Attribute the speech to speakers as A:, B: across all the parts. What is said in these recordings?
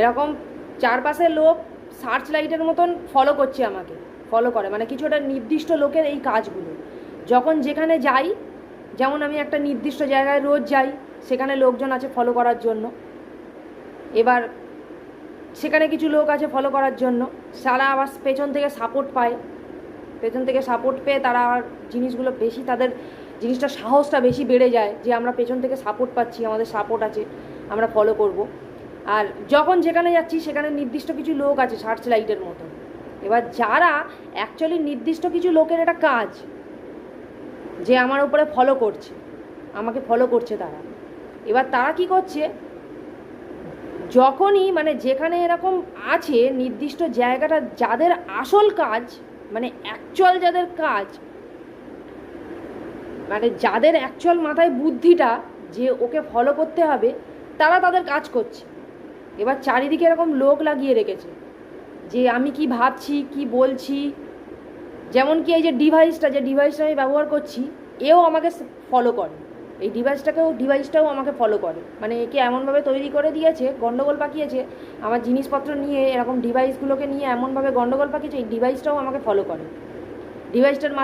A: এরকম চারপাশের লোক সার্চ লাইটের মতন ফলো করছে, আমাকে ফলো করে, মানে কিছু একটা নির্দিষ্ট লোকের এই কাজগুলো। যখন যেখানে যাই, যেমন আমি একটা নির্দিষ্ট জায়গায় রোজ যাই, সেখানে লোকজন আছে ফলো করার জন্য। এবার সেখানে কিছু লোক আছে ফলো করার জন্য, তারা আবার পেছন থেকে সাপোর্ট পায়, পেছন থেকে সাপোর্ট পেয়ে তারা জিনিসগুলো বেশি, তাদের জিনিসটা সাহসটা বেশি বেড়ে যায় যে আমরা পেছন থেকে সাপোর্ট পাচ্ছি, আমাদের সাপোর্ট আছে, আমরা ফলো করব। আর যখন যেখানে যাচ্ছি সেখানে নির্দিষ্ট কিছু লোক আছে সার্চ লাইটের মতো। এবার যারা অ্যাকচুয়ালি নির্দিষ্ট কিছু লোকের এটা কাজ যে আমার উপরে ফলো করছে, আমাকে ফলো করছে তারা, এবার তারা কি করছে, যখনই মানে যেখানে এরকম আছে নির্দিষ্ট জায়গাটা, যাদের আসল কাজ মানে অ্যাকচুয়াল যাদের কাজ, মানে যাদের অ্যাকচুয়াল মাথায় বুদ্ধিটা যে ওকে ফলো করতে হবে, তারা তাদের কাজ করছে। এবার চারিদিকে এরকম লোক লাগিয়ে রেখেছে যে আমি কি ভাবছি, কি বলছি, যেমন কি এই যে ডিভাইসটা আমি ব্যবহার করছি, এও আমাকে ফলো করে, এই ডিভাইসটাও আমাকে ফলো করে। মানে একে এমনভাবে তৈরি করে দিয়েছে, গন্ডগোল পাকিয়েছে আমার জিনিসপত্র নিয়ে, এরকম ডিভাইসগুলোকে নিয়ে এমনভাবে গন্ডগোল পাকিয়েছে, এই ডিভাইসটাও আমাকে ফলো করে। ডিভাইসটার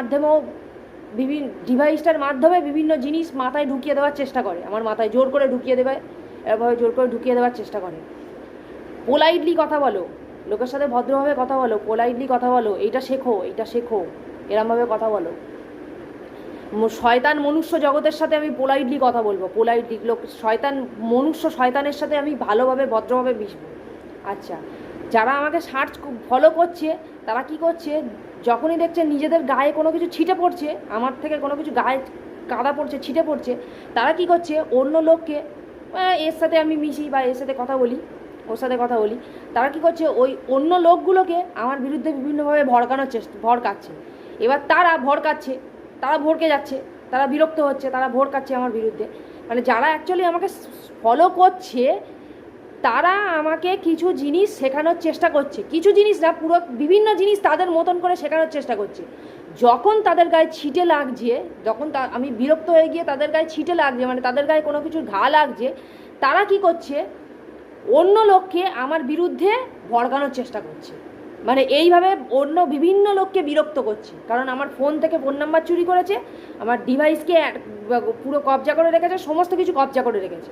A: মাধ্যমে বিভিন্ন জিনিস মাথায় ঢুকিয়ে দেওয়ার চেষ্টা করে, আমার মাথায় জোর করে ঢুকিয়ে দেবে, এভাবে জোর করে ঢুকিয়ে দেওয়ার চেষ্টা করে। পোলাইটলি কথা বলো, লোকের সাথে ভদ্রভাবে কথা বলো, পোলাইটলি কথা বলো, এইটা শেখো, এরমভাবে কথা বলো। শয়তান মনুষ্য জগতের সাথে আমি পোলাইটলি কথা বলবো, পোলাইটলি শয়তানের সাথে আমি ভালোভাবে ভদ্রভাবে মিশবো। আচ্ছা, যারা আমাকে ফলো করছে, তারা কি করছে, যখনই দেখছে নিজেদের গায়ে কোনো কিছু ছিটে পড়ছে, আমার থেকে কোনো কিছু গায়ে কাদা পড়ছে, ছিটে পড়ছে, তারা কি করছে, অন্য লোককে, এর সাথে আমি মিশি বা এর সাথে কথা বলি, ওর সাথে কথা বলি, তারা কি করছে, ওই অন্য লোকগুলোকে আমার বিরুদ্ধে বিভিন্নভাবে ভড়কাচ্ছে। এবার তারা ভড়কে যাচ্ছে, তারা বিরক্ত হচ্ছে, তারা ভড়কাচ্ছে আমার বিরুদ্ধে। মানে যারা অ্যাকচুয়ালি আমাকে ফলো করছে, তারা আমাকে কিছু জিনিস শেখানোর চেষ্টা করছে, কিছু জিনিস না, পুরো বিভিন্ন জিনিস তাদের মতন করে শেখানোর চেষ্টা করছে। যখন তাদের গায়ে ছিটে লাগছে, যখন আমি বিরক্ত হয়ে গিয়ে তাদের গায়ে ছিটে লাগছে, মানে তাদের গায়ে কোনো কিছুর ঘা লাগছে, তারা কি করছে, অন্য লোককে আমার বিরুদ্ধে ভড়কানোর চেষ্টা করছে। মানে এইভাবে অন্য বিভিন্ন লোককে বিরক্ত করছে, কারণ আমার ফোন থেকে ফোন নাম্বার চুরি করেছে, আমার ডিভাইসকে পুরো কবজা করে রেখেছে, সমস্ত কিছু কবজা করে রেখেছে।